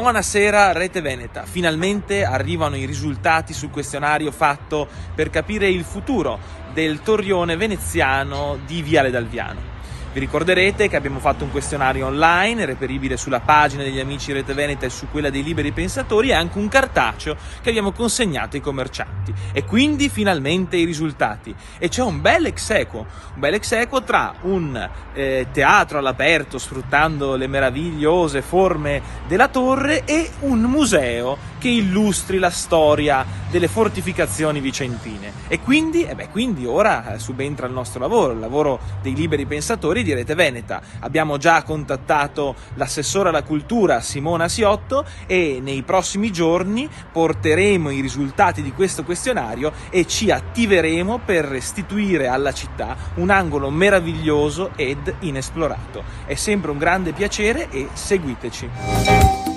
Buonasera Rete Veneta, finalmente arrivano i risultati sul questionario fatto per capire il futuro del torrione veneziano di Viale d'Alviano. Vi ricorderete che abbiamo fatto un questionario online, reperibile sulla pagina degli amici Rete Veneta e su quella dei Liberi Pensatori, e anche un cartaceo che abbiamo consegnato ai commercianti. E quindi finalmente i risultati. E c'è un bel ex aequo tra un teatro all'aperto, sfruttando le meravigliose forme della torre, e un museo che illustri la storia delle fortificazioni vicentine. E quindi ora subentra il nostro lavoro, il lavoro dei Liberi Pensatori di Rete Veneta. Abbiamo già contattato l'assessore alla cultura Simona Siotto e nei prossimi giorni porteremo i risultati di questo questionario e ci attiveremo per restituire alla città un angolo meraviglioso ed inesplorato. È sempre un grande piacere e seguiteci.